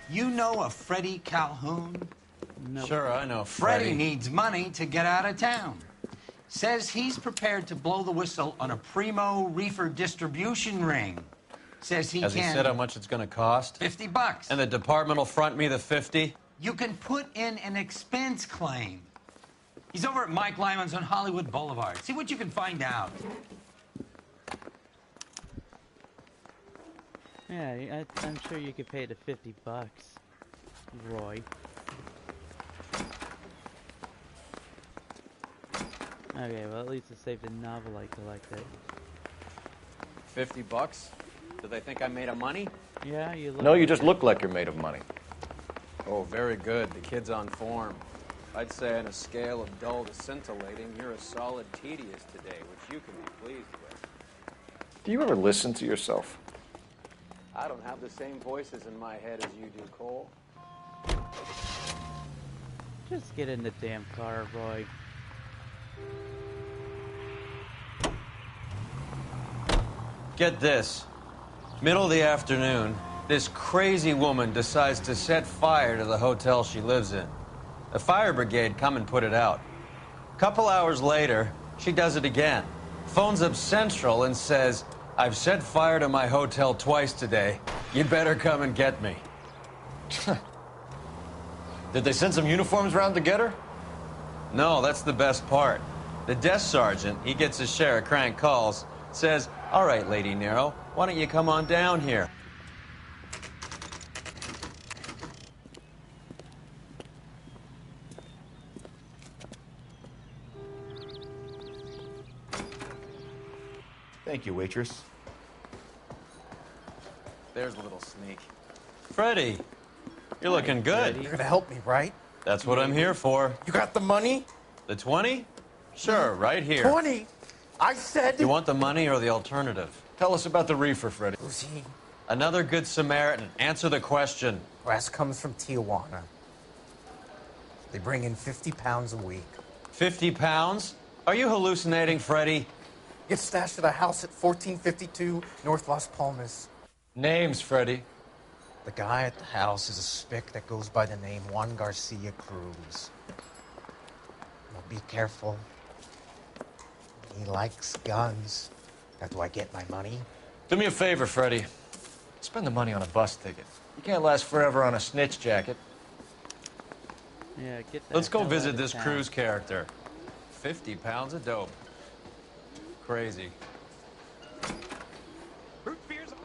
You know a Freddie Calhoun? Nope. Sure, I know Freddie Freddie. needs money to get out of town. Says he's prepared to blow the whistle on a primo reefer distribution ring. Says he Has can... he said how much it's gonna cost? $50. And the department will front me the 50? You can put in an expense claim. He's over at Mike Lyman's on Hollywood Boulevard. See what you can find out. Yeah, I'm sure you could pay the $50, Roy. Okay, well at least it saved the novel I collected. $50? Do they think I'm made of money? Yeah, you look. No, you just look like you're made of money. Oh, very good. The kid's on form. I'd say on a scale of dull to scintillating, you're a solid tedious today, which you can be pleased with. Do you ever listen to yourself? I don't have the same voices in my head as you do, Cole. Just get in the damn car, Roy. Get this. Middle of the afternoon, this crazy woman decides to set fire to the hotel she lives in. The fire brigade come and put it out. Couple hours later, she does it again. Phones up Central and says, "I've set fire to my hotel twice today. You'd better come and get me." Did they send some uniforms around to get her? No, that's the best part. The desk sergeant, he gets his share of crank calls, says, "All right, Lady Nero, why don't you come on down here?" Thank you, waitress. There's a little sneak. Freddie, you're looking good. You're gonna help me, right? That's what I'm here for. You got the money? The 20? Sure, right here. 20? I said... You want the money or the alternative? Tell us about the reefer, Freddie. Who's he? Another good Samaritan. Answer the question. Brass comes from Tijuana. They bring in 50 pounds a week. 50 pounds? Are you hallucinating, Freddie? Gets stashed at a house at 1452 North Las Palmas. Names, Freddie. The guy at the house is a spick that goes by the name Juan Garcia Cruz. Well, be careful. He likes guns. Now, do I get my money? Do me a favor, Freddie. Spend the money on a bus ticket. You can't last forever on a snitch jacket. Yeah, get that. Let's go hell visit out of this town. Cruz character. 50 pounds of dope. Crazy. Root beers all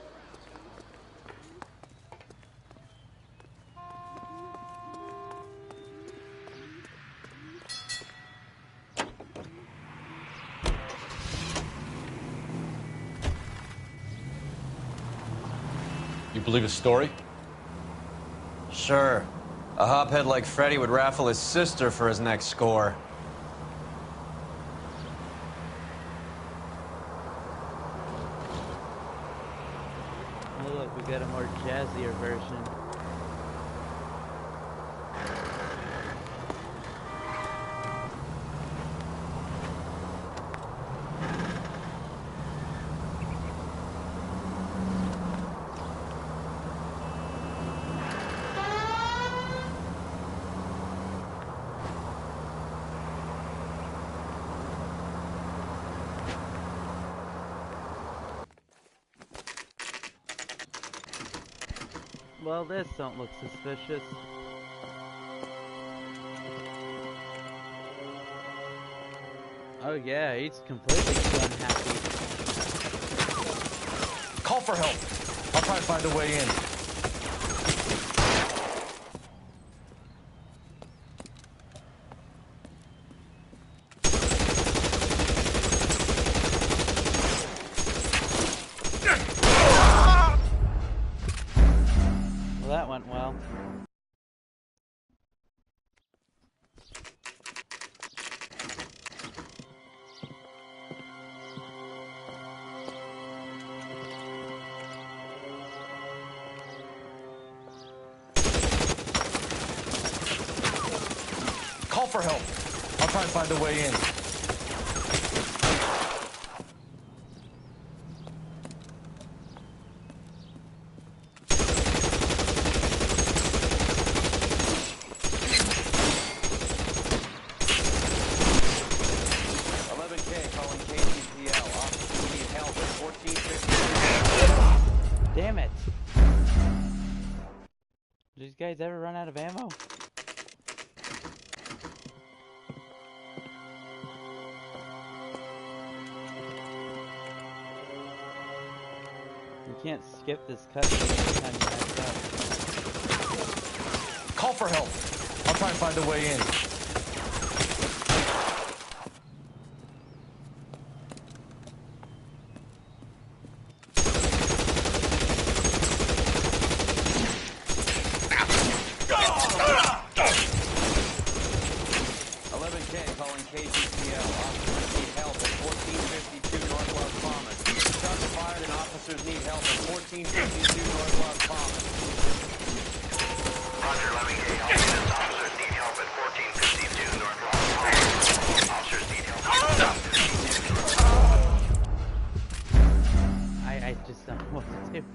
You believe his story? Sure. A hophead like Freddie would raffle his sister for his next score. Oh, look, we got a more jazzier version. Well, this don't look suspicious. Oh yeah, he's completely unhappy. Call for help. I'll try to find a way in. Well, that went well. Call for help. I'll try to find a way in. What? Did these guys ever run out of ammo? You can't skip this cutscene every time you mess up. Call for help. I'll try and find a way in. I just don't know what to do.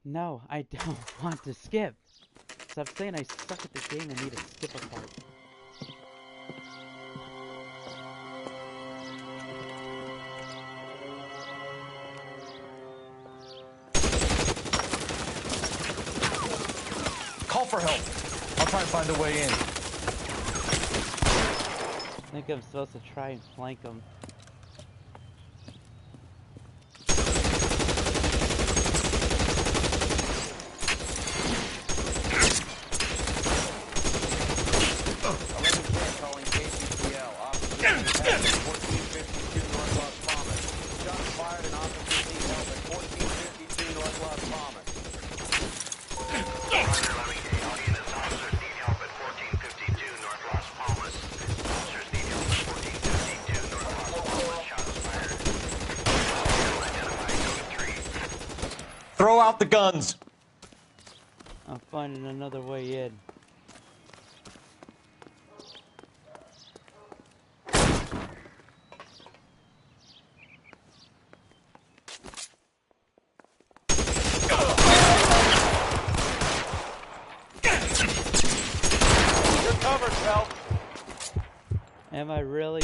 No, I don't want to skip. Stop saying I suck at the game and need to skip a part. Call for help. I'll try and find a way in. I think I'm supposed to try and flank them. Throw out the guns. I'm finding another way in. You're covered, Phelps. Am I really?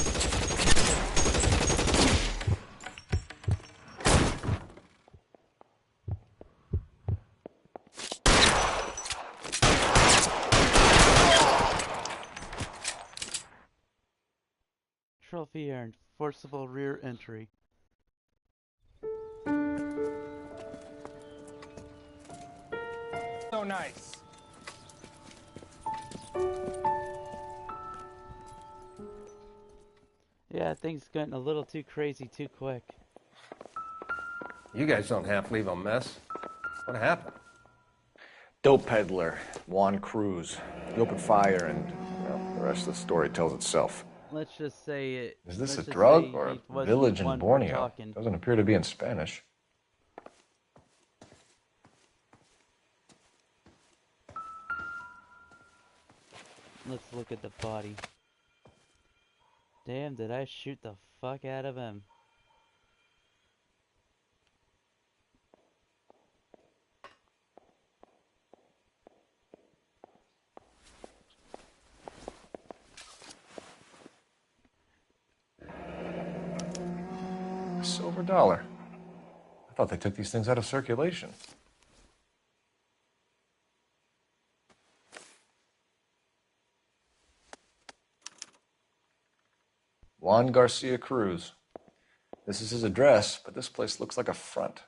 Trophy earned. Forcible rear entry. So nice. Yeah, things getting a little too crazy too quick. You guys don't half leave a mess. What happened? Dope peddler, Juan Cruz. He opened fire and, well, the rest of the story tells itself. Let's just say it. Is this a let's just drug say or he a wasn't village in one for Borneo? talking. Doesn't appear to be in Spanish. Let's look at the body. Damn, did I shoot the fuck out of him? A silver dollar. I thought they took these things out of circulation. Juan Garcia Cruz. This is his address, but this place looks like a front.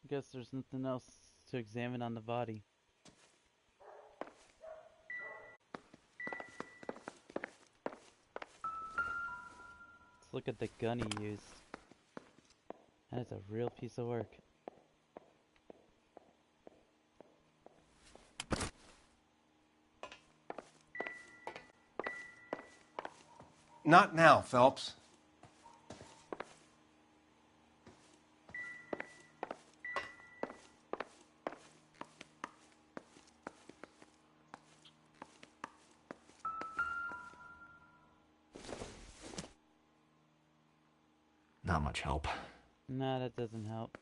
Guess there's nothing else to examine on the body. Let's look at the gun he used. That is a real piece of work. Not now, Phelps. Not much help. Nah, that doesn't help.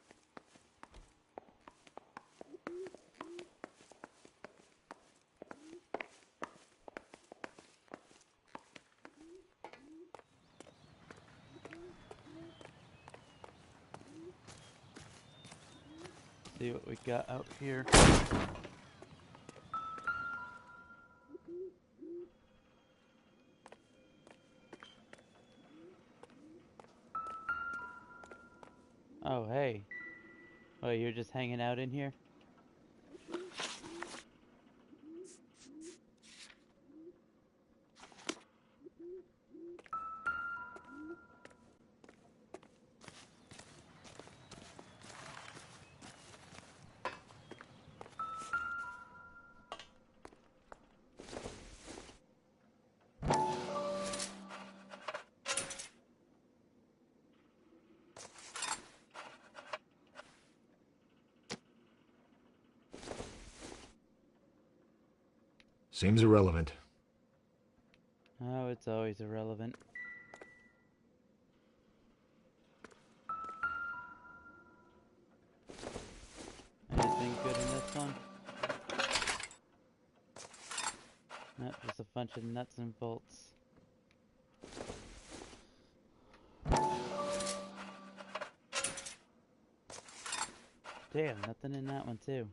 see what we got out here. Oh, hey. Oh, you're just hanging out in here? Seems irrelevant. Oh, it's always irrelevant. Anything good in this one? Nope, just a bunch of nuts and bolts. Damn, nothing in that one too.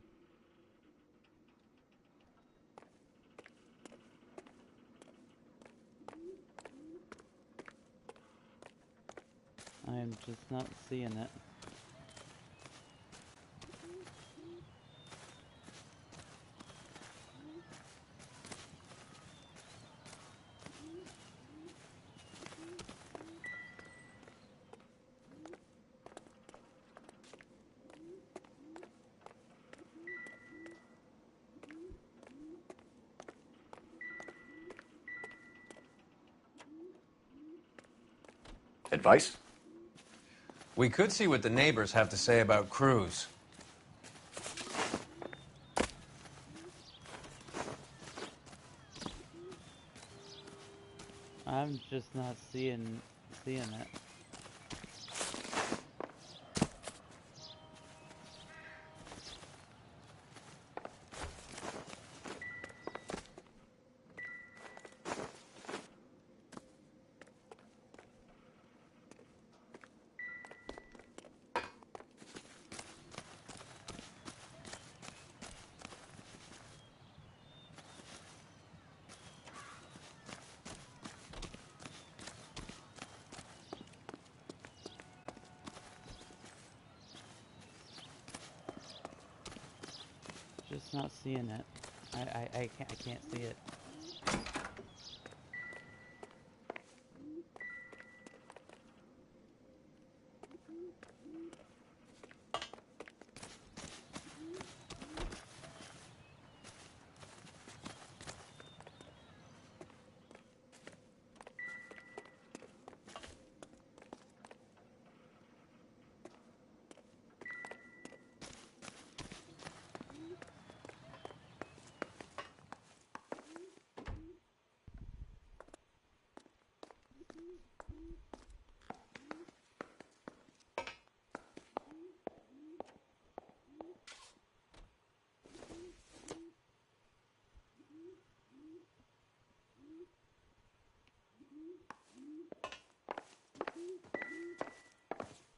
I am just not seeing it. Advice? We could see what the neighbors have to say about Cruz. I'm just not seeing it. Just not seeing it. I can't see it.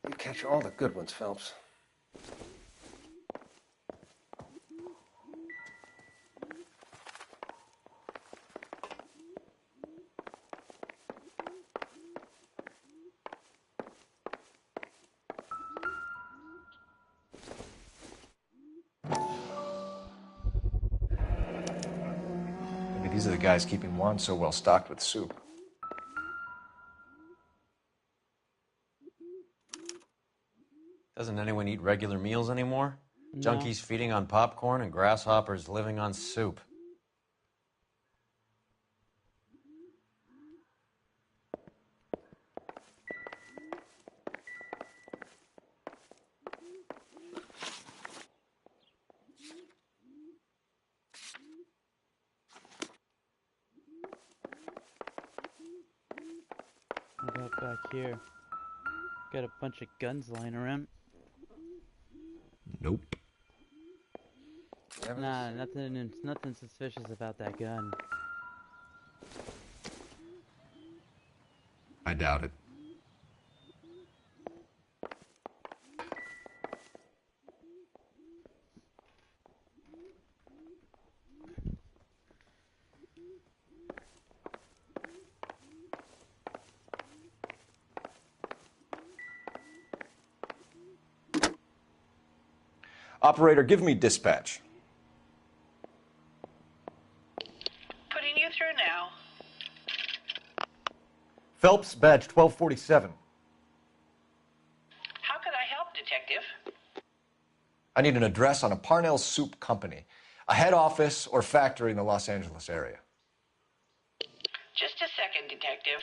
You catch all the good ones, Phelps. Maybe these are the guys keeping Juan so well stocked with soup. Doesn't anyone eat regular meals anymore? No. Junkies feeding on popcorn and grasshoppers living on soup. What about back here? Got a bunch of guns lying around. Nope. Nah, nothing suspicious about that gun. I doubt it. Operator, give me dispatch. Putting you through now. Phelps, badge 1247. How could I help, Detective? I need an address on a Parnell Soup Company, a head office or factory in the Los Angeles area. Just a second, Detective.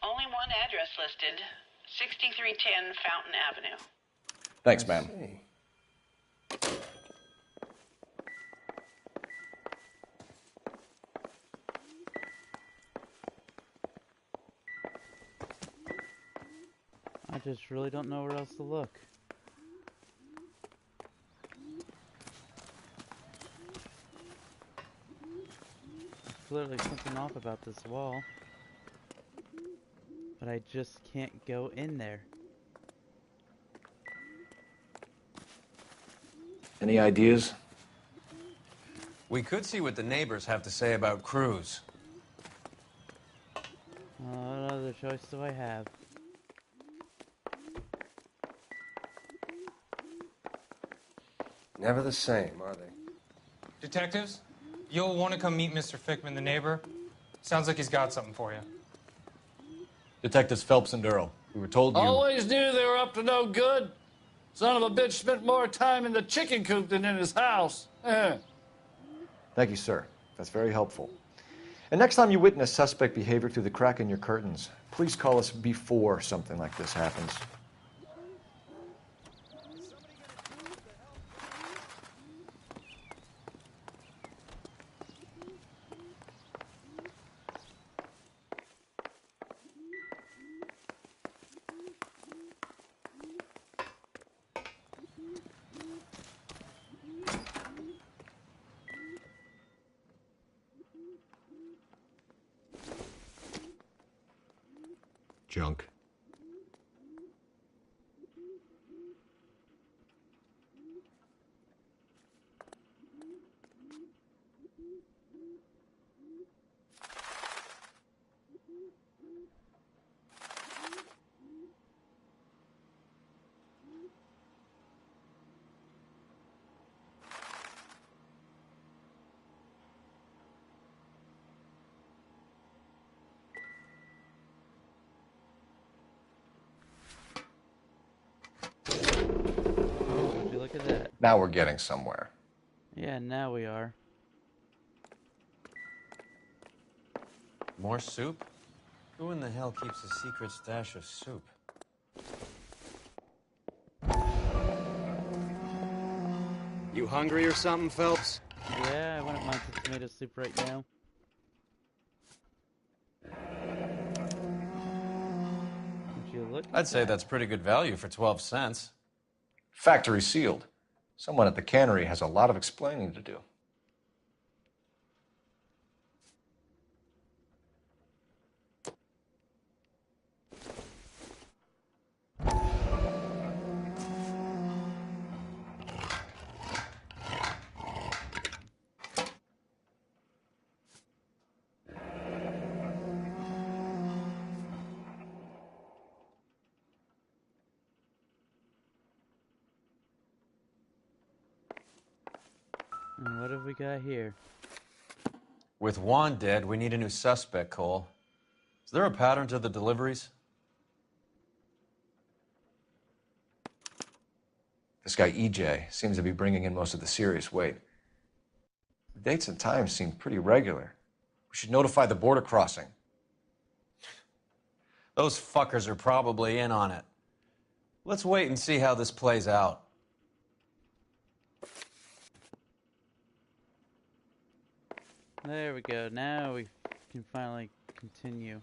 Only one address listed. 6310 Fountain Avenue. Thanks, ma'am. See. I just really don't know where else to look. There's clearly something off about this wall. But I just can't go in there. Any ideas? We could see what the neighbors have to say about Cruz. What other choice do I have? Never the same, are they? Detectives, you'll want to come meet Mr. Fickman, the neighbor. Sounds like he's got something for you. Detectives Phelps and Durrell. We were told you... Always knew they were up to no good. Son of a bitch spent more time in the chicken coop than in his house. Thank you, sir. That's very helpful. And next time you witness suspect behavior through the crack in your curtains, please call us before something like this happens. Junk. Would you look at that? Now we're getting somewhere. Yeah, now we are. More soup? Who in the hell keeps a secret stash of soup? You hungry or something, Phelps? Yeah, I wouldn't mind some tomato soup right now. Would you look at I'd say that? that's pretty good value for 12 cents. Factory sealed. Someone at the cannery has a lot of explaining to do. And what have we got here? With Juan dead, we need a new suspect, Cole. Is there a pattern to the deliveries? This guy, EJ, seems to be bringing in most of the serious weight. The dates and times seem pretty regular. We should notify the border crossing. Those fuckers are probably in on it. Let's wait and see how this plays out. There we go. Now we can finally continue.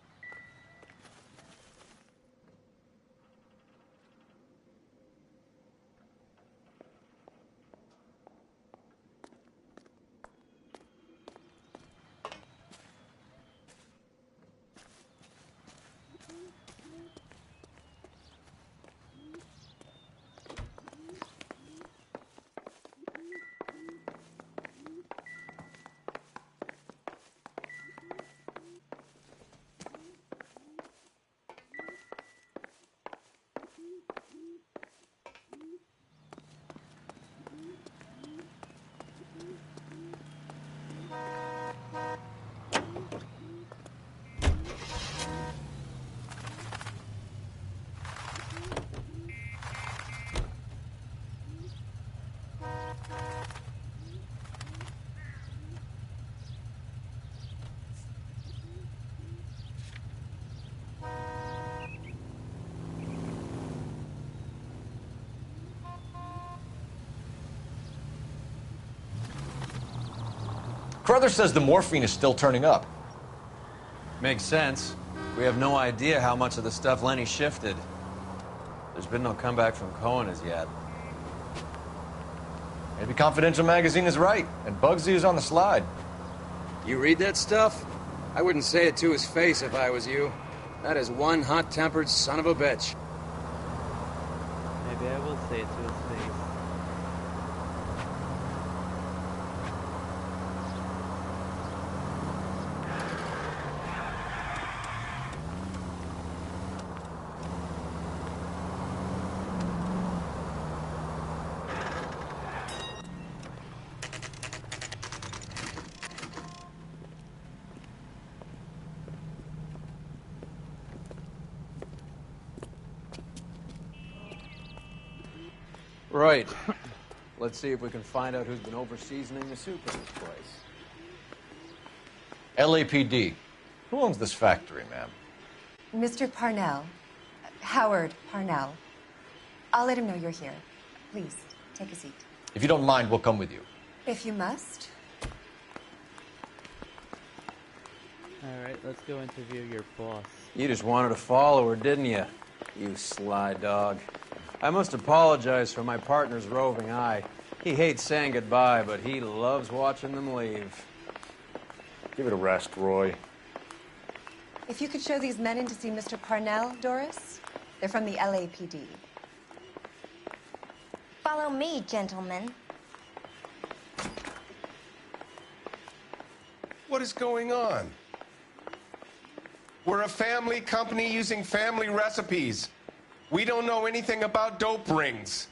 brother says the morphine is still turning up. Makes sense. We have no idea how much of the stuff Lenny shifted. There's been no comeback from Cohen as yet. Maybe Confidential Magazine is right, and Bugsy is on the slide. You read that stuff? I wouldn't say it to his face if I was you. That is one hot-tempered son of a bitch. Maybe I will say it to his face. Right. Let's see if we can find out who's been over-seasoning the soup in this place. LAPD. Who owns this factory, ma'am? Mr. Parnell. Howard Parnell. I'll let him know you're here. Please, take a seat. If you don't mind, we'll come with you. If you must. Alright, let's go interview your boss. You just wanted to follow her, didn't you? You sly dog. I must apologize for my partner's roving eye. He hates saying goodbye, but he loves watching them leave. Give it a rest, Roy. If you could show these men in to see Mr. Parnell, Doris. They're from the LAPD. Follow me, gentlemen. What is going on? We're a family company using family recipes. We don't know anything about dope rings.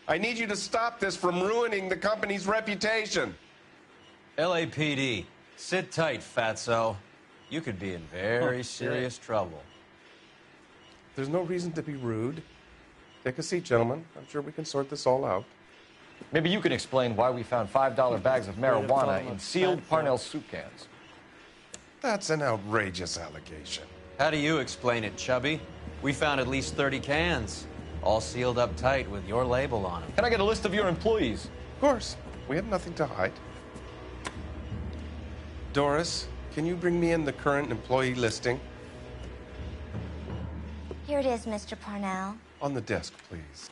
I need you to stop this from ruining the company's reputation. LAPD, sit tight, fatso. You could be in very serious trouble. There's no reason to be rude. Take a seat, gentlemen. I'm sure we can sort this all out. Maybe you can explain why we found $5 bags of marijuana in sealed Parnell soup cans. That's an outrageous allegation. How do you explain it, Chubby? We found at least 30 cans, all sealed up tight with your label on them. Can I get a list of your employees? Of course. We have nothing to hide. Doris, can you bring me in the current employee listing? Here it is, Mr. Parnell. On the desk, please.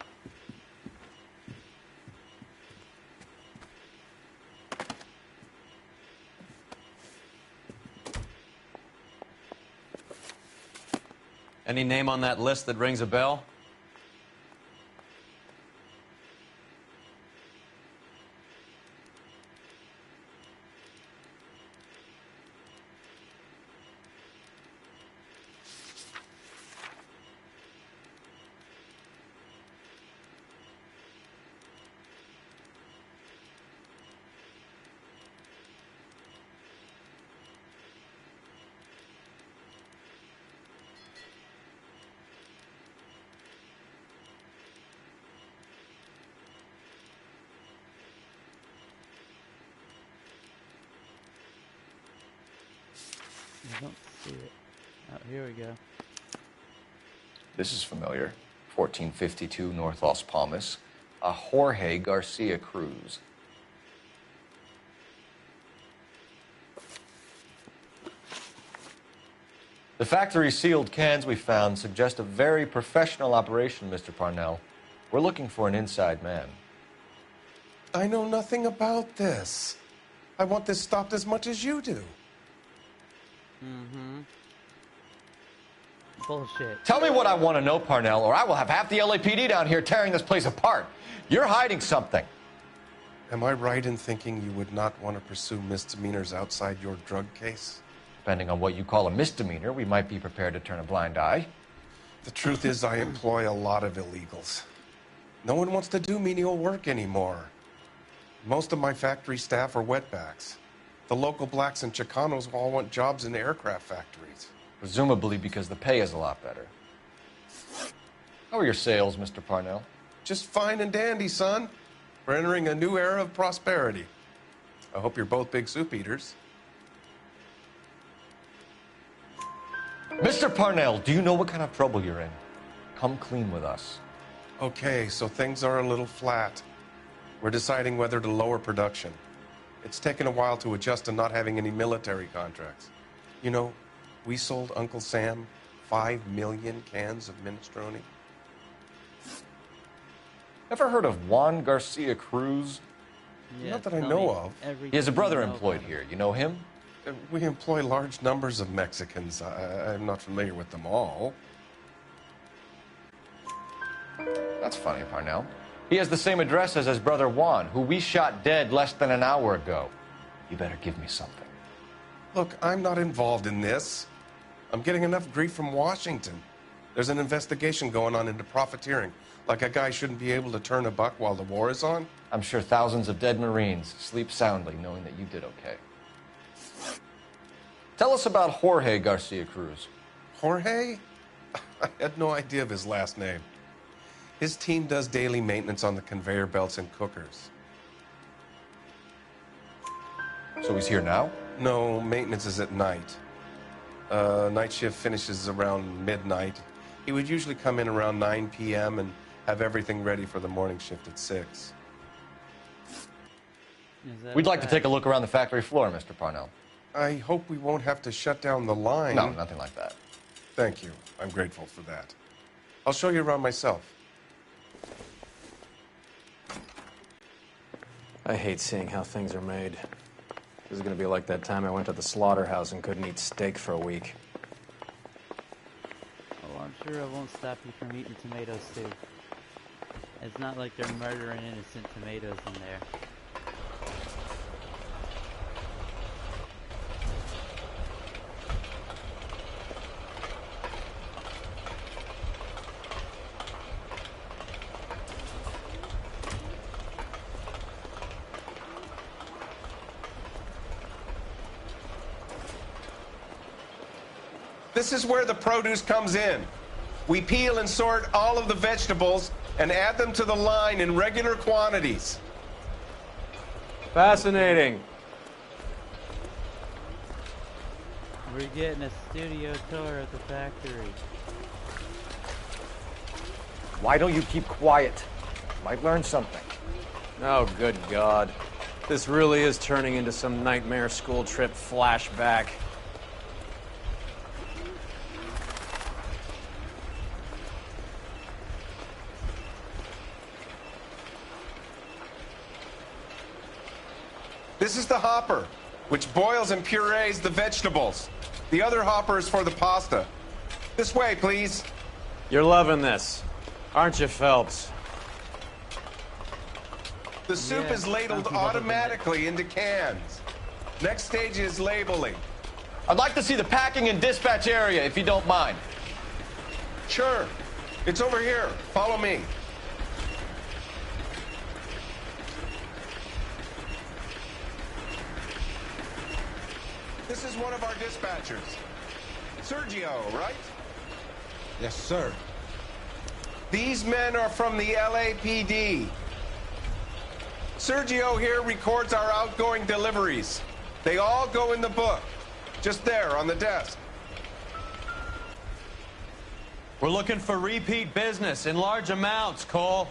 Any name on that list that rings a bell? I don't see it. Oh, here we go. This is familiar. 1452 North Las Palmas. A Jorge Garcia Cruz. The factory sealed cans we found suggest a very professional operation, Mr. Parnell. We're looking for an inside man. I know nothing about this. I want this stopped as much as you do. Mm-hmm. Bullshit. Tell me what I want to know, Parnell, or I will have half the LAPD down here tearing this place apart. You're hiding something. Am I right in thinking you would not want to pursue misdemeanors outside your drug case? Depending on what you call a misdemeanor, we might be prepared to turn a blind eye. The truth is, I employ a lot of illegals. No one wants to do menial work anymore. Most of my factory staff are wetbacks. The local blacks and Chicanos all want jobs in the aircraft factories. Presumably because the pay is a lot better. How are your sales, Mr. Parnell? Just fine and dandy, son. We're entering a new era of prosperity. I hope you're both big soup eaters. Mr. Parnell, do you know what kind of trouble you're in? Come clean with us. Okay, so things are a little flat. We're deciding whether to lower production. It's taken a while to adjust to not having any military contracts. You know, we sold Uncle Sam 5 million cans of minestrone. Ever heard of Juan Garcia Cruz? Yeah, Not that I know of. He has a brother employed here. You know him? We employ large numbers of Mexicans. I'm not familiar with them all. That's funny, Parnell. He has the same address as his brother Juan, who we shot dead less than an hour ago. You better give me something. Look, I'm not involved in this. I'm getting enough grief from Washington. There's an investigation going on into profiteering. Like a guy shouldn't be able to turn a buck while the war is on. I'm sure thousands of dead Marines sleep soundly knowing that you did okay. Tell us about Jorge Garcia Cruz. Jorge? I had no idea of his last name. His team does daily maintenance on the conveyor belts and cookers. So he's here now? No, maintenance is at night. Night shift finishes around midnight. He would usually come in around 9 p.m. and have everything ready for the morning shift at 6. We'd like to take a look around the factory floor, Mr. Parnell. I hope we won't have to shut down the line. No, nothing like that. Thank you. I'm grateful for that. I'll show you around myself. I hate seeing how things are made. This is gonna be like that time I went to the slaughterhouse and couldn't eat steak for a week. Oh, I'm sure it won't stop you from eating tomatoes too. It's not like they're murdering innocent tomatoes in there. This is where the produce comes in. We peel and sort all of the vegetables and add them to the line in regular quantities. Fascinating. We're getting a studio tour of the factory. Why don't you keep quiet? Might learn something. Oh, good God. This really is turning into some nightmare school trip flashback. This is the hopper, which boils and purees the vegetables. The other hopper is for the pasta. This way, please. You're loving this, aren't you, Phelps? The soup is ladled automatically into cans. Next stage is labeling. I'd like to see the packing and dispatch area, if you don't mind. Sure. It's over here. Follow me. This is one of our dispatchers. Sergio, right? Yes, sir. These men are from the LAPD. Sergio here records our outgoing deliveries. They all go in the book, just there on the desk. We're looking for repeat business in large amounts, Cole.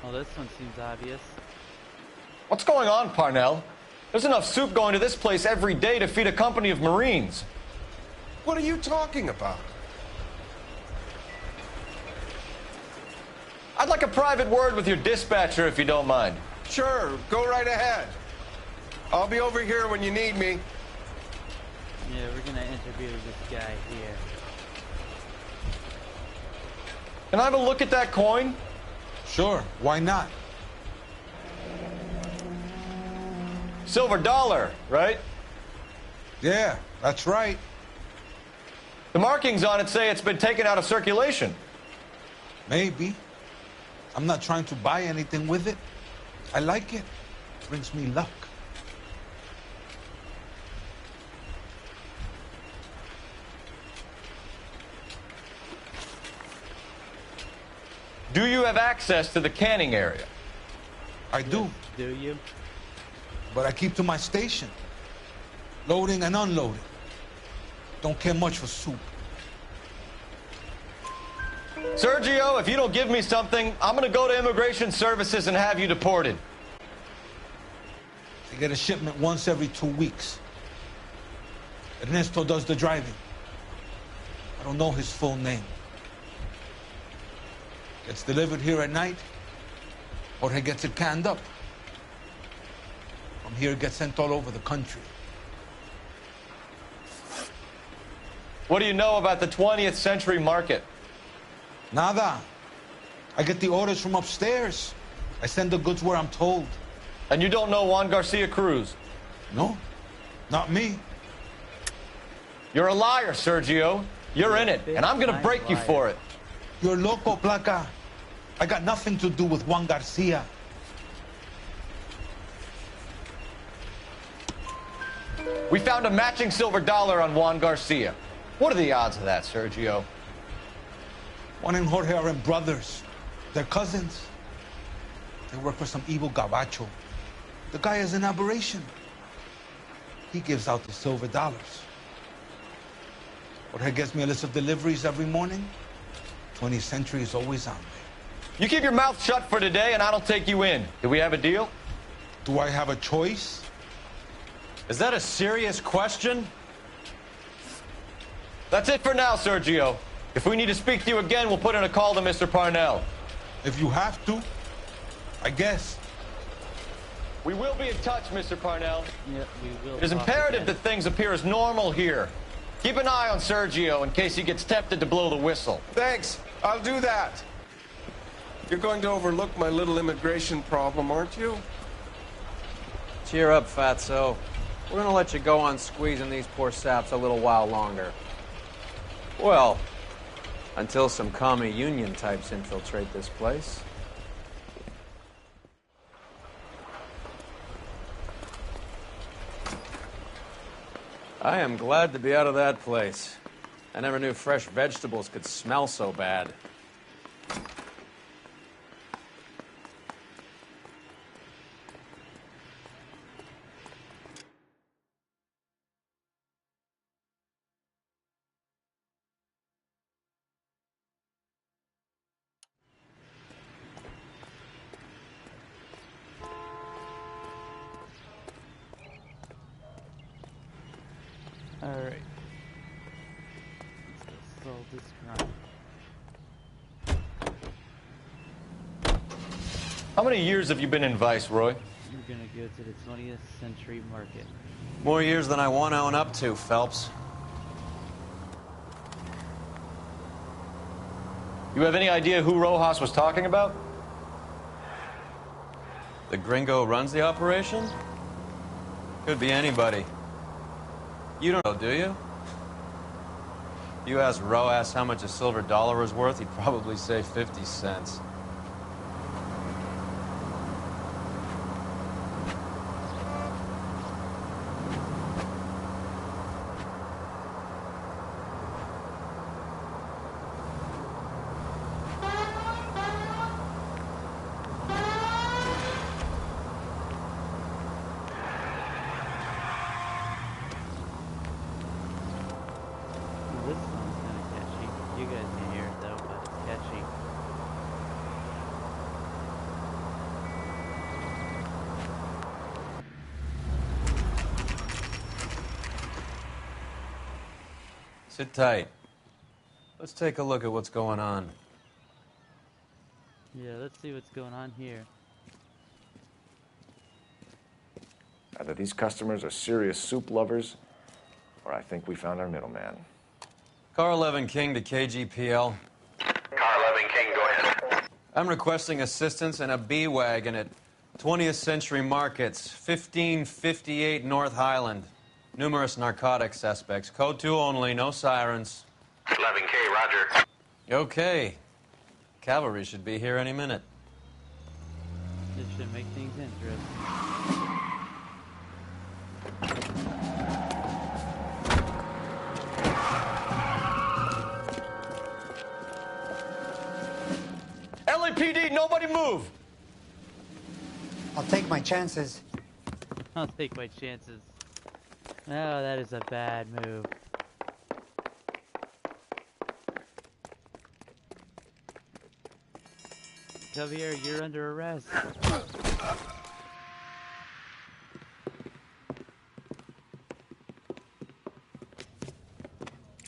Oh, this one seems obvious. What's going on, Parnell? There's enough soup going to this place every day to feed a company of Marines. What are you talking about? I'd like a private word with your dispatcher, if you don't mind. Sure, go right ahead. I'll be over here when you need me. Yeah, we're gonna interview this guy here. Can I have a look at that coin? Sure, why not? Silver dollar, right? Yeah, that's right. The markings on it say it's been taken out of circulation. Maybe. I'm not trying to buy anything with it. I like it. It brings me luck. Do you have access to the canning area? I do. Do you? But I keep to my station. Loading and unloading. Don't care much for soup. Sergio, if you don't give me something, I'm gonna go to Immigration Services and have you deported. They get a shipment once every 2 weeks. Ernesto does the driving. I don't know his full name. Gets delivered here at night, or he gets it canned up. From here, it gets sent all over the country. What do you know about the 20th century market? Nada. I get the orders from upstairs. I send the goods where I'm told. And you don't know Juan Garcia Cruz? No, not me. You're a liar, Sergio. You're in it, and I'm gonna break you for it. You're loco, Placa. I got nothing to do with Juan Garcia. We found a matching silver dollar on Juan Garcia. What are the odds of that, Sergio? Juan and Jorge are brothers. They're cousins. They work for some evil gabacho. The guy is an aberration. He gives out the silver dollars. Jorge gets me a list of deliveries every morning. 20th Century is always on there. You keep your mouth shut for today, and I don't take you in. Do we have a deal? Do I have a choice? Is that a serious question? That's it for now, Sergio. If we need to speak to you again, we'll put in a call to Mr. Parnell. If you have to, I guess. We will be in touch, Mr. Parnell. Yep, we will. It is imperative that things appear as normal here. Keep an eye on Sergio in case he gets tempted to blow the whistle. Thanks. I'll do that. You're going to overlook my little immigration problem, aren't you? Cheer up, Fatso. We're gonna let you go on squeezing these poor saps a little while longer. Well, until some commie union types infiltrate this place. I am glad to be out of that place. I never knew fresh vegetables could smell so bad. Alright. Let's go solve this crime. How many years have you been in Viceroy? We're gonna go to the 20th Century Market. More years than I want to own up to, Phelps. You have any idea who Rojas was talking about? The gringo runs the operation? Could be anybody. You don't know, do you? If you asked Rojas how much a silver dollar was worth, he'd probably say 50 cents. This song's kinda catchy. You guys can hear it though, but it's catchy. Sit tight. Let's take a look at what's going on. Yeah, let's see what's going on here. Either these customers are serious soup lovers, or I think we found our middleman. Car 11 King to KGPL. Car 11 King, go ahead. I'm requesting assistance in a B-Wagon at 20th Century Markets, 1558 North Highland. Numerous narcotic suspects. Code 2 only, no sirens. 11K, roger. Okay. Cavalry should be here any minute. This should make things interesting. LAPD, nobody move! I'll take my chances. I'll take my chances. Oh, that is a bad move. Javier, you're under arrest.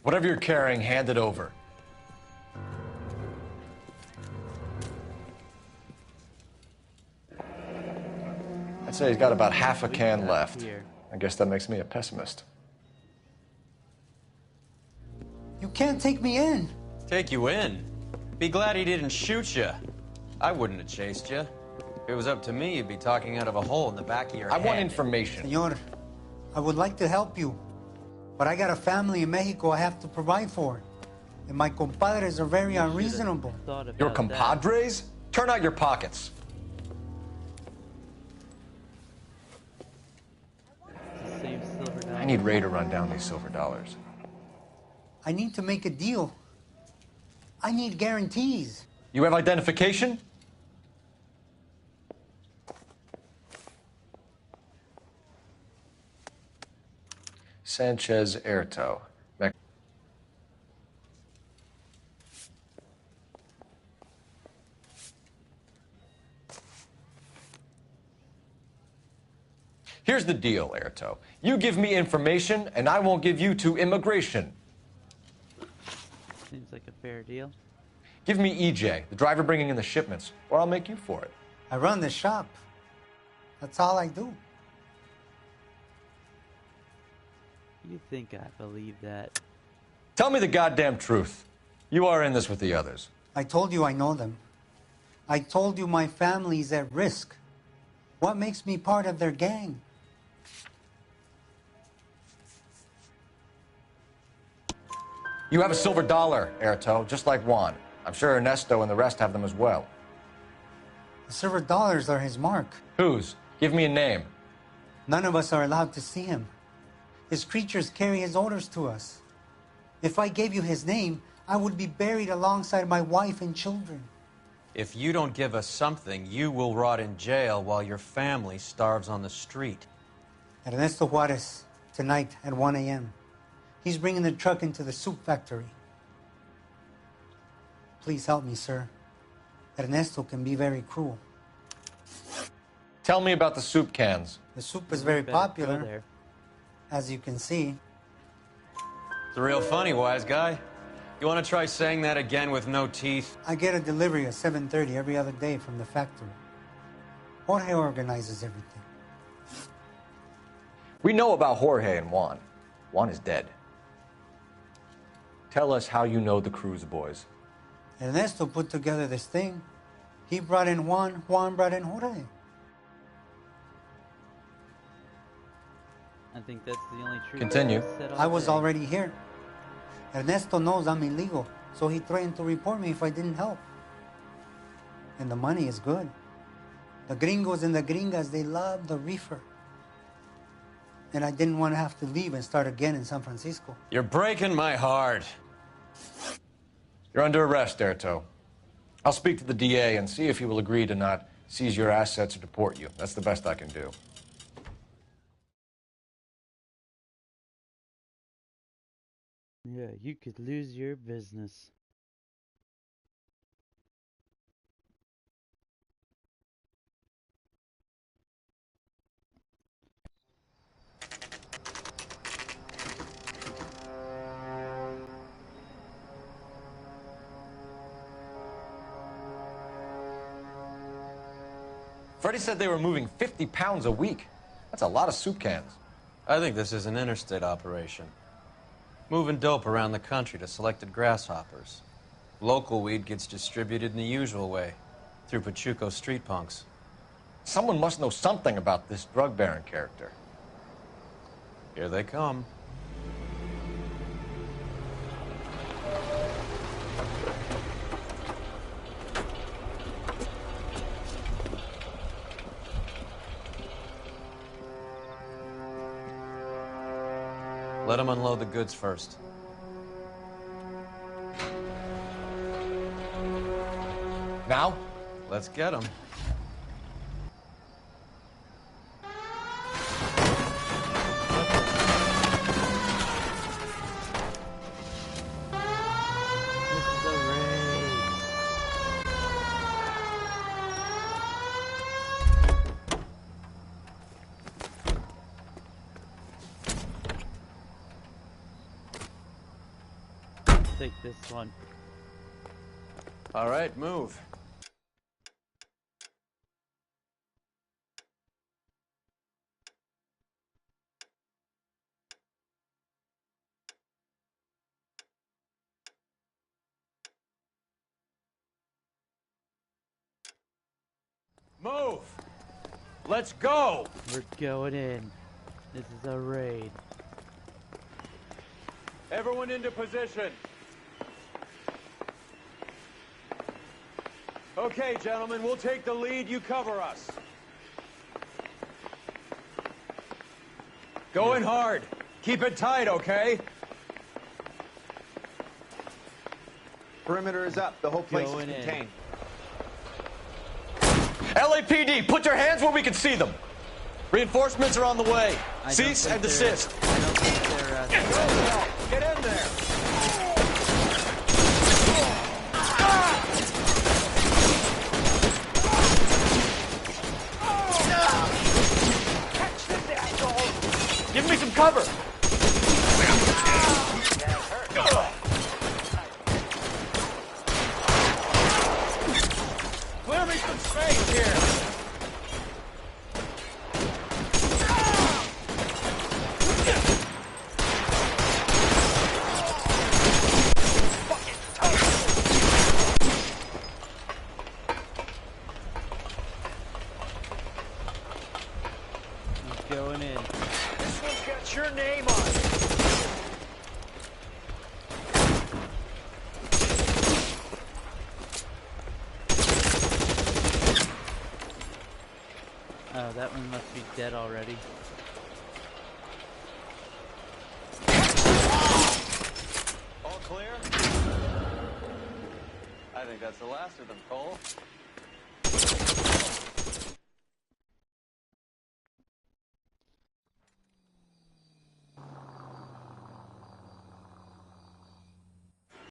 Whatever you're carrying, hand it over. I'd say he's got about half a can left. I guess that makes me a pessimist. You can't take me in. Take you in? Be glad he didn't shoot you. I wouldn't have chased you. If it was up to me, you'd be talking out of a hole in the back of your head. I want information. Senor, I would like to help you, but I got a family in Mexico I have to provide for. And my compadres are very unreasonable. Your compadres? Turn out your pockets. I need Ray to run down these silver dollars. I need to make a deal. I need guarantees. You have identification? Sanchez Erto. Here's the deal, Erto. You give me information, and I won't give you to immigration. Seems like a fair deal. Give me EJ, the driver bringing in the shipments, or I'll make you for it. I run the shop. That's all I do. You think I believe that? Tell me the goddamn truth. You are in this with the others. I told you I know them. I told you my family's at risk. What makes me part of their gang? You have a silver dollar, Erto, just like Juan. I'm sure Ernesto and the rest have them as well. The silver dollars are his mark. Whose? Give me a name. None of us are allowed to see him. His creatures carry his orders to us. If I gave you his name, I would be buried alongside my wife and children. If you don't give us something, you will rot in jail while your family starves on the street. Ernesto Juarez, tonight at 1 a.m. He's bringing the truck into the soup factory. Please help me, sir. Ernesto can be very cruel. Tell me about the soup cans. The soup is very popular, as you can see. It's real funny, wise guy. You want to try saying that again with no teeth? I get a delivery at 7:30 every other day from the factory. Jorge organizes everything. We know about Jorge and Juan. Juan is dead. Tell us how you know the Cruz boys. Ernesto put together this thing. He brought in Juan, Juan brought in Jorge. I think that's the only truth. Continue. I was already here. Ernesto knows I'm illegal, so he threatened to report me if I didn't help. And the money is good. The gringos and the gringas, they love the reefer. And I didn't want to have to leave and start again in San Francisco. You're breaking my heart. You're under arrest, Erto. I'll speak to the DA and see if he will agree to not seize your assets or deport you. That's the best I can do. Yeah, you could lose your business. Freddie said they were moving 50 pounds a week. That's a lot of soup cans. I think this is an interstate operation. Moving dope around the country to selected grasshoppers. Local weed gets distributed in the usual way, through Pachuco street punks. Someone must know something about this drug baron character. Here they come. Let them unload the goods first. Now? Let's get them. take this one. All right, move. Move! Let's go! We're going in. This is a raid. Everyone into position. Okay, gentlemen, we'll take the lead. You cover us. Go in hard. Keep it tight, okay? Perimeter is up. The whole place is contained. LAPD, put your hands where we can see them. Reinforcements are on the way. Cease and desist. I don't think they're Get in there. Give me some cover. Clear me some space here. He's going in. This one's got your name on it. Oh, that one must be dead already. All clear? I think that's the last of them, Cole.